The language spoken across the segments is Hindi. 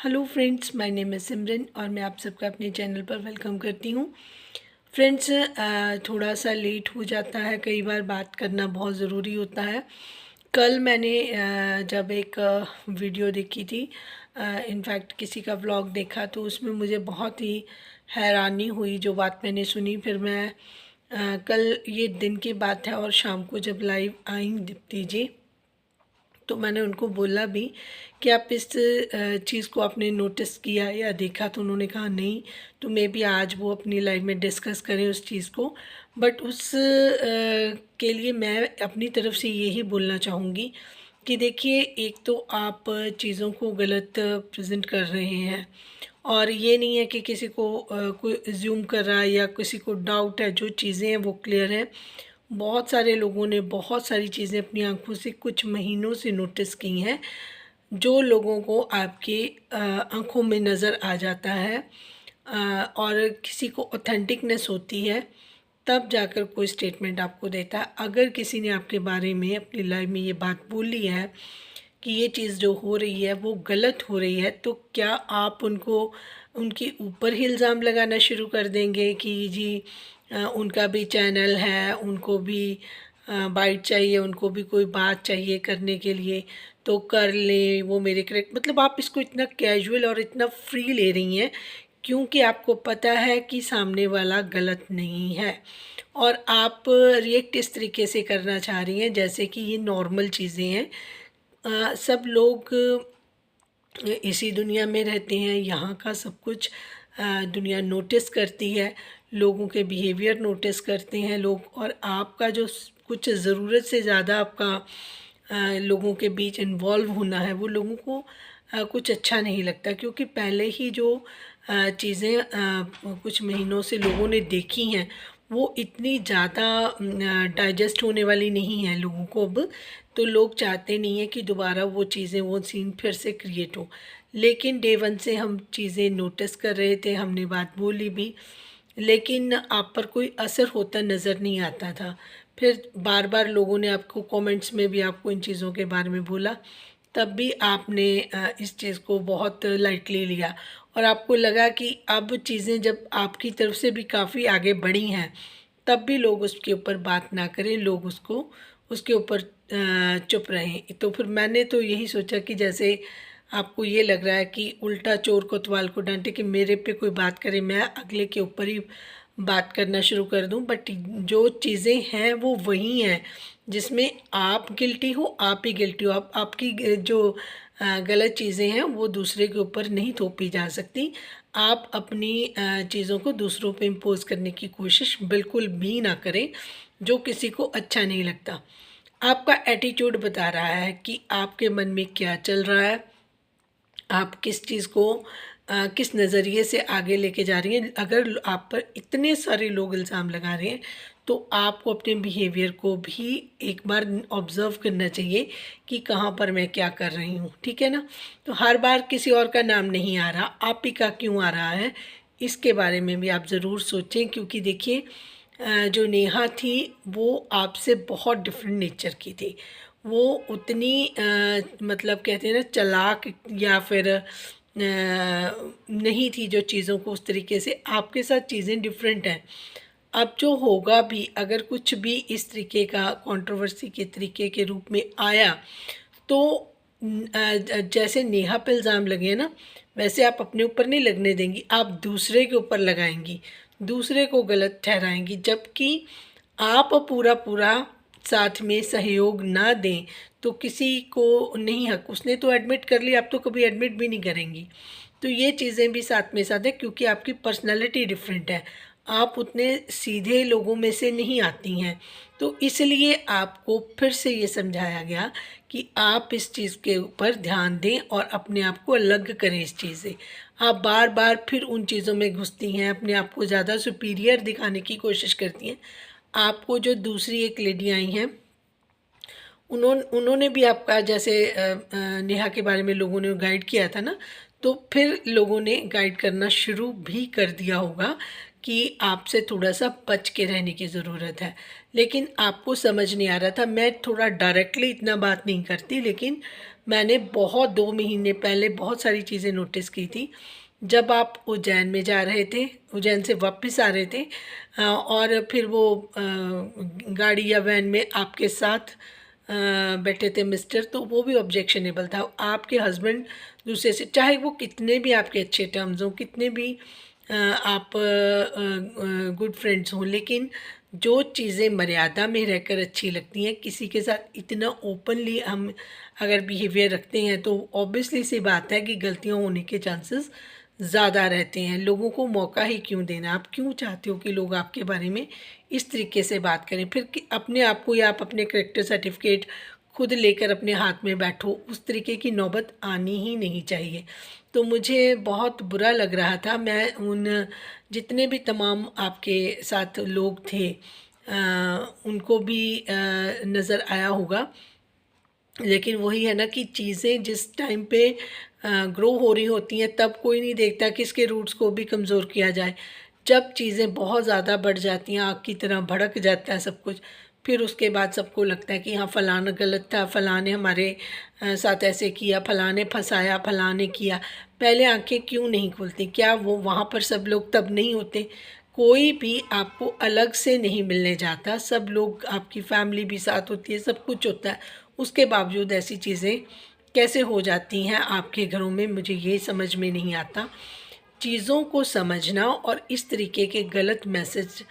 हेलो फ्रेंड्स, माय नेम है सिमरन और मैं आप सबका अपने चैनल पर वेलकम करती हूँ। फ्रेंड्स, थोड़ा सा लेट हो जाता है, कई बार बात करना बहुत ज़रूरी होता है। कल मैंने जब एक वीडियो देखी थी, इनफैक्ट किसी का व्लॉग देखा, तो उसमें मुझे बहुत ही हैरानी हुई जो बात मैंने सुनी। फिर मैं कल, ये दिन की बात है और शाम को जब लाइव आई दीप्ति जी, तो मैंने उनको बोला भी कि आप इस चीज़ को आपने नोटिस किया या देखा, तो उन्होंने कहा नहीं। तो मे बी आज वो अपनी लाइफ में डिस्कस करें उस चीज़ को। बट उस के लिए मैं अपनी तरफ से यही बोलना चाहूँगी कि देखिए, एक तो आप चीज़ों को गलत प्रेजेंट कर रहे हैं, और ये नहीं है कि किसी को कोई अज्यूम कर रहा है या किसी को डाउट है। जो चीज़ें हैं वो क्लियर हैं। बहुत सारे लोगों ने बहुत सारी चीज़ें अपनी आंखों से कुछ महीनों से नोटिस की हैं, जो लोगों को आपके आंखों में नज़र आ जाता है, और किसी को ऑथेंटिकनेस होती है, तब जाकर कोई स्टेटमेंट आपको देता है। अगर किसी ने आपके बारे में अपनी लाइफ में ये बात बोली है कि ये चीज़ जो हो रही है वो गलत हो रही है, तो क्या आप उनको उनके ऊपर ही इल्ज़ाम लगाना शुरू कर देंगे कि जी उनका भी चैनल है, उनको भी बाइट चाहिए, उनको भी कोई बात चाहिए करने के लिए, तो कर लें, वो मेरे करेक्ट। मतलब आप इसको इतना कैजुअल और इतना फ्री ले रही हैं, क्योंकि आपको पता है कि सामने वाला गलत नहीं है, और आप रिएक्ट इस तरीके से करना चाह रही हैं जैसे कि ये नॉर्मल चीज़ें हैं। सब लोग इसी दुनिया में रहते हैं, यहाँ का सब कुछ दुनिया नोटिस करती है, लोगों के बिहेवियर नोटिस करते हैं लोग। और आपका जो कुछ ज़रूरत से ज़्यादा आपका लोगों के बीच इन्वॉल्व होना है, वो लोगों को कुछ अच्छा नहीं लगता, क्योंकि पहले ही जो चीज़ें कुछ महीनों से लोगों ने देखी हैं, वो इतनी ज़्यादा डाइजेस्ट होने वाली नहीं है लोगों को अब। तो लोग चाहते नहीं हैं कि दोबारा वो चीज़ें, वो सीन फिर से क्रिएट हो। लेकिन डे वन से हम चीज़ें नोटिस कर रहे थे, हमने बात बोली भी, लेकिन आप पर कोई असर होता नज़र नहीं आता था। फिर बार बार लोगों ने आपको कमेंट्स में भी आपको इन चीज़ों के बारे में बोला, तब भी आपने इस चीज़ को बहुत लाइटली लिया, और आपको लगा कि अब चीज़ें जब आपकी तरफ से भी काफ़ी आगे बढ़ी हैं, तब भी लोग उसके ऊपर बात ना करें, लोग उसको उसके ऊपर चुप रहें। तो फिर मैंने तो यही सोचा कि जैसे आपको ये लग रहा है कि उल्टा चोर कोतवाल को डांटे, कि मेरे पे कोई बात करे, मैं अगले के ऊपर ही बात करना शुरू कर दूं। बट जो चीज़ें हैं वो वही हैं जिसमें आप गिल्टी हो, आप ही गिल्टी हो। आप आपकी जो गलत चीज़ें हैं वो दूसरे के ऊपर नहीं थोपी जा सकती। आप अपनी चीज़ों को दूसरों पे इम्पोज करने की कोशिश बिल्कुल भी ना करें, जो किसी को अच्छा नहीं लगता। आपका एटीट्यूड बता रहा है कि आपके मन में क्या चल रहा है, आप किस चीज़ को किस नज़रिए से आगे लेके जा रही हैं। अगर आप पर इतने सारे लोग इल्ज़ाम लगा रहे हैं, तो आपको अपने बिहेवियर को भी एक बार ऑब्ज़र्व करना चाहिए कि कहाँ पर मैं क्या कर रही हूँ, ठीक है ना। तो हर बार किसी और का नाम नहीं आ रहा, आप ही का क्यों आ रहा है, इसके बारे में भी आप ज़रूर सोचें। क्योंकि देखिए, जो नेहा थी वो आपसे बहुत डिफरेंट नेचर की थी। वो उतनी मतलब कहते हैं ना चालाक, या फिर नहीं थी जो चीज़ों को उस तरीके से। आपके साथ चीज़ें डिफरेंट हैं। अब जो होगा भी, अगर कुछ भी इस तरीके का कंट्रोवर्सी के तरीके के रूप में आया, तो जैसे नेहा पे इल्ज़ाम लगे हैं ना, वैसे आप अपने ऊपर नहीं लगने देंगी, आप दूसरे के ऊपर लगाएंगी, दूसरे को गलत ठहराएंगी। जबकि आप पूरा पूरा साथ में सहयोग ना दें तो किसी को नहीं हक। उसने तो एडमिट कर लिया, आप तो कभी एडमिट भी नहीं करेंगी। तो ये चीज़ें भी साथ में साथ है, क्योंकि आपकी पर्सनैलिटी डिफरेंट है, आप उतने सीधे लोगों में से नहीं आती हैं। तो इसलिए आपको फिर से ये समझाया गया कि आप इस चीज़ के ऊपर ध्यान दें और अपने आप को अलग करें इस चीज़ से। आप बार बार फिर उन चीज़ों में घुसती हैं, अपने आप को ज़्यादा सुपीरियर दिखाने की कोशिश करती हैं। आपको जो दूसरी एक लेडी आई हैं, उन्होंने भी आपका जैसे नेहा के बारे में लोगों ने गाइड किया था ना, तो फिर लोगों ने गाइड करना शुरू भी कर दिया होगा कि आपसे थोड़ा सा बच के रहने की ज़रूरत है। लेकिन आपको समझ नहीं आ रहा था। मैं थोड़ा डायरेक्टली इतना बात नहीं करती, लेकिन मैंने बहुत 2 महीने पहले बहुत सारी चीज़ें नोटिस की थी। जब आप उज्जैन में जा रहे थे, उज्जैन से वापस आ रहे थे, और फिर वो गाड़ी या वैन में आपके साथ बैठे थे मिस्टर, तो वो भी ऑब्जेक्शनेबल था। आपके हस्बैंड दूसरे से, चाहे वो कितने भी आपके अच्छे टर्म्स हों, कितने भी आप गुड फ्रेंड्स हों, लेकिन जो चीज़ें मर्यादा में रहकर अच्छी लगती हैं, किसी के साथ इतना ओपनली हम अगर बिहेवियर रखते हैं तो ऑब्वियसली सी बात है कि गलतियां होने के चांसेस ज़्यादा रहते हैं। लोगों को मौका ही क्यों देना? आप क्यों चाहते हो कि लोग आपके बारे में इस तरीके से बात करें? फिर अपने आप को या आप अपने करेक्टर सर्टिफिकेट खुद लेकर अपने हाथ में बैठो, उस तरीके की नौबत आनी ही नहीं चाहिए। तो मुझे बहुत बुरा लग रहा था। मैं उन जितने भी तमाम आपके साथ लोग थे, उनको भी नज़र आया होगा। लेकिन वही है ना कि चीज़ें जिस टाइम पे ग्रो हो रही होती हैं, तब कोई नहीं देखता कि इसके रूट्स को भी कमज़ोर किया जाए। जब चीज़ें बहुत ज़्यादा बढ़ जाती हैं, आग की तरह भड़क जाता है सब कुछ, फिर उसके बाद सबको लगता है कि हाँ फ़लाना गलत था, फ़लाँ ने हमारे साथ ऐसे किया, फ़लाँ ने फंसाया, फ़लाँ ने किया। पहले आंखें क्यों नहीं खुलती? क्या वो वहाँ पर सब लोग तब नहीं होते? कोई भी आपको अलग से नहीं मिलने जाता, सब लोग, आपकी फैमिली भी साथ होती है, सब कुछ होता है। उसके बावजूद ऐसी चीज़ें कैसे हो जाती हैं आपके घरों में, मुझे ये समझ में नहीं आता। चीज़ों को समझना और इस तरीके के गलत मैसेज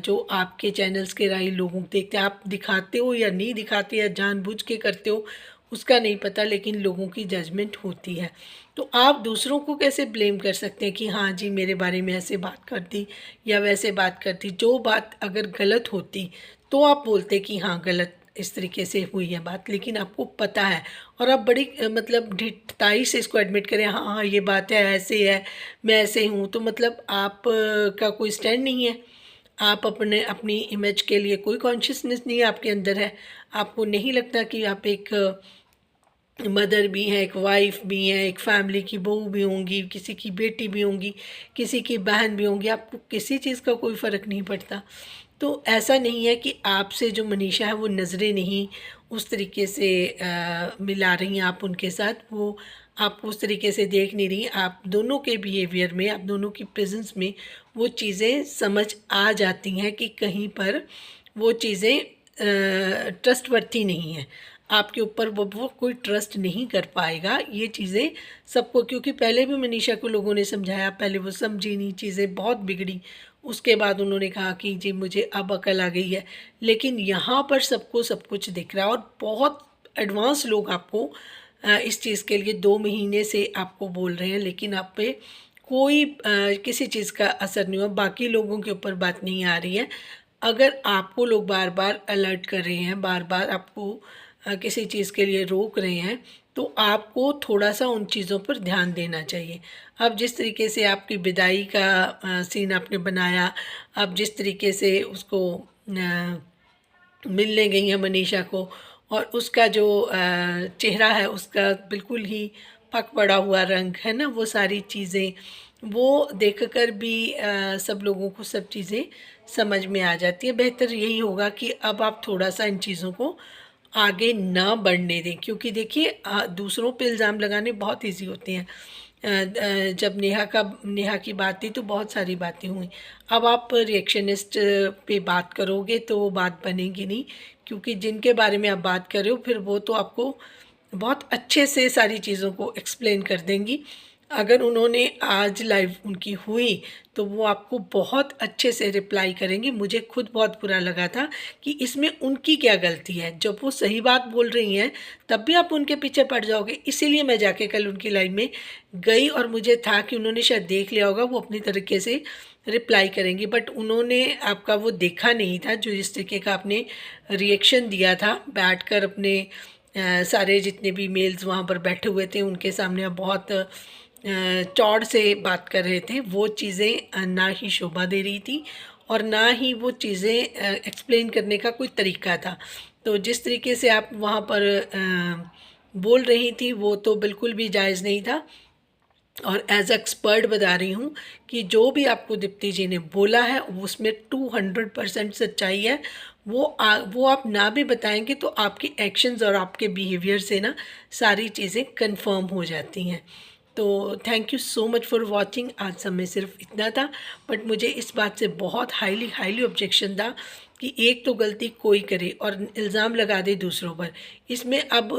जो आपके चैनल्स के राही लोगों को देखते हैं, आप दिखाते हो या नहीं दिखाते या जानबूझ के करते हो, उसका नहीं पता, लेकिन लोगों की जजमेंट होती है। तो आप दूसरों को कैसे ब्लेम कर सकते हैं कि हाँ जी मेरे बारे में ऐसे बात कर दी या वैसे बात कर दी? जो बात अगर गलत होती तो आप बोलते कि हाँ गलत इस तरीके से हुई है बात, लेकिन आपको पता है और आप बड़ी मतलब ढिठाई से इसको एडमिट करें, हाँ हाँ ये बात है, ऐसे है, मैं ऐसे हूँ, तो मतलब आप का कोई स्टैंड नहीं है। आप अपनी इमेज के लिए कोई कॉन्शियसनेस नहीं है आपके अंदर है। आपको नहीं लगता कि आप एक मदर भी हैं, एक वाइफ भी हैं, एक फैमिली की बहू भी होंगी, किसी की बेटी भी होंगी, किसी की बहन भी होंगी, आपको किसी चीज़ का कोई फ़र्क नहीं पड़ता। तो ऐसा नहीं है कि आपसे जो मनीषा है वो नज़रें नहीं उस तरीके से मिला रही हैं आप उनके साथ, वो आपको उस तरीके से देख नहीं रही। आप दोनों के बिहेवियर में, आप दोनों की प्रेजेंस में वो चीज़ें समझ आ जाती हैं कि कहीं पर वो चीज़ें ट्रस्टवर्थी नहीं हैं। आपके ऊपर वो कोई ट्रस्ट नहीं कर पाएगा, ये चीज़ें सबको, क्योंकि पहले भी मनीषा को लोगों ने समझाया, पहले वो समझी नहीं, चीज़ें बहुत बिगड़ी। उसके बाद उन्होंने कहा कि जी मुझे अब अकल आ गई है। लेकिन यहाँ पर सबको सब कुछ दिख रहा है और बहुत एडवांस लोग आपको इस चीज़ के लिए 2 महीने से आपको बोल रहे हैं, लेकिन आप पे कोई किसी चीज़ का असर नहीं हुआ। बाकी लोगों के ऊपर बात नहीं आ रही है। अगर आपको लोग बार बार अलर्ट कर रहे हैं, बार बार आपको किसी चीज़ के लिए रोक रहे हैं, तो आपको थोड़ा-सा उन चीज़ों पर ध्यान देना चाहिए। अब जिस तरीके से आपकी विदाई का सीन आपने बनाया, अब जिस तरीके से उसको मिलने गई हैं मनीषा को, और उसका जो चेहरा है उसका बिल्कुल ही पक पड़ा हुआ रंग है ना, वो सारी चीज़ें वो देखकर भी सब लोगों को सब चीज़ें समझ में आ जाती है। बेहतर यही होगा कि अब आप थोड़ा-सा इन चीज़ों को आगे ना बढ़ने दें, क्योंकि देखिए दूसरों पे इल्ज़ाम लगाने बहुत ईज़ी होते हैं। जब नेहा की बात थी तो बहुत सारी बातें हुई। अब आप रिएक्शनिस्ट पे बात करोगे तो वो बात बनेगी नहीं, क्योंकि जिनके बारे में आप बात कर रहे हो फिर वो तो आपको बहुत अच्छे से सारी चीज़ों को एक्सप्लेन कर देंगी। अगर उन्होंने आज लाइव उनकी हुई तो वो आपको बहुत अच्छे से रिप्लाई करेंगी। मुझे खुद बहुत बुरा लगा था कि इसमें उनकी क्या गलती है, जब वो सही बात बोल रही हैं तब भी आप उनके पीछे पड़ जाओगे। इसीलिए मैं जाके कल उनकी लाइव में गई और मुझे था कि उन्होंने शायद देख लिया होगा, वो अपनी तरीके से रिप्लाई करेंगी, बट उन्होंने आपका वो देखा नहीं था, जो जिस तरीके का आपने रिएक्शन दिया था बैठकर अपने सारे जितने भी मेल्स वहाँ पर बैठे हुए थे उनके सामने आप बहुत चौड़ से बात कर रहे थे। वो चीज़ें ना ही शोभा दे रही थी और ना ही वो चीज़ें एक्सप्लेन करने का कोई तरीका था। तो जिस तरीके से आप वहाँ पर बोल रही थी वो तो बिल्कुल भी जायज़ नहीं था। और एज एक्सपर्ट बता रही हूँ कि जो भी आपको दीप्ति जी ने बोला है उसमें 200% सच्चाई है। वो आप ना भी बताएंगे तो आपकी एक्शंस और आपके बिहेवियर से ना सारी चीज़ें कंफर्म हो जाती हैं। तो thank you so much for watching. आज समय सिर्फ इतना था, बट मुझे इस बात से बहुत हाईली हाईली ऑब्जेक्शन था कि एक तो गलती कोई करे और इल्ज़ाम लगा दे दूसरों पर। इसमें अब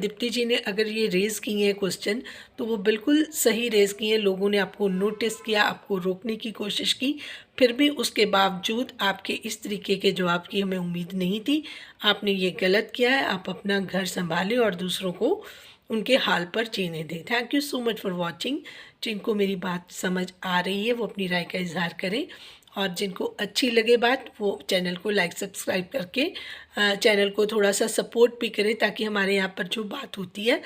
दीप्ति जी ने अगर ये रेज़ किए हैं क्वेश्चन, तो वो बिल्कुल सही रेज़ किए हैं। लोगों ने आपको नोटिस किया, आपको रोकने की कोशिश की, फिर भी उसके बावजूद आपके इस तरीके के जवाब की हमें उम्मीद नहीं थी। आपने ये गलत किया है। आप अपना घर संभालें और दूसरों को उनके हाल पर जीने दें। Thank you so much for watching. जिनको मेरी बात समझ आ रही है वो अपनी राय का इजहार करें, और जिनको अच्छी लगे बात वो चैनल को लाइक सब्सक्राइब करके चैनल को थोड़ा सा सपोर्ट भी करें, ताकि हमारे यहाँ पर जो बात होती है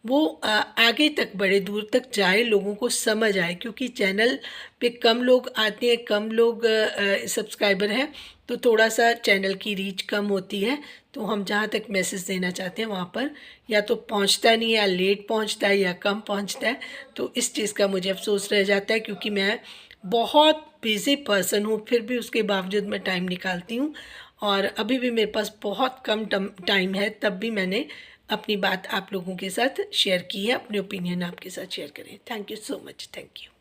वो आगे तक बढ़े, दूर तक जाए, लोगों को समझ आए। क्योंकि चैनल पे कम लोग आते हैं, कम लोग सब्सक्राइबर हैं, तो थोड़ा सा चैनल की रीच कम होती है। तो हम जहाँ तक मैसेज देना चाहते हैं वहाँ पर या तो पहुँचता नहीं है, या लेट पहुँचता है, या कम पहुँचता है। तो इस चीज़ का मुझे अफसोस रह जाता है, क्योंकि मैं बहुत बिज़ी पर्सन हूँ, फिर भी उसके बावजूद मैं टाइम निकालती हूँ। और अभी भी मेरे पास बहुत कम टाइम है, तब भी मैंने अपनी बात आप लोगों के साथ शेयर की है, अपने ओपिनियन आपके साथ शेयर करें। Thank you so much. Thank you.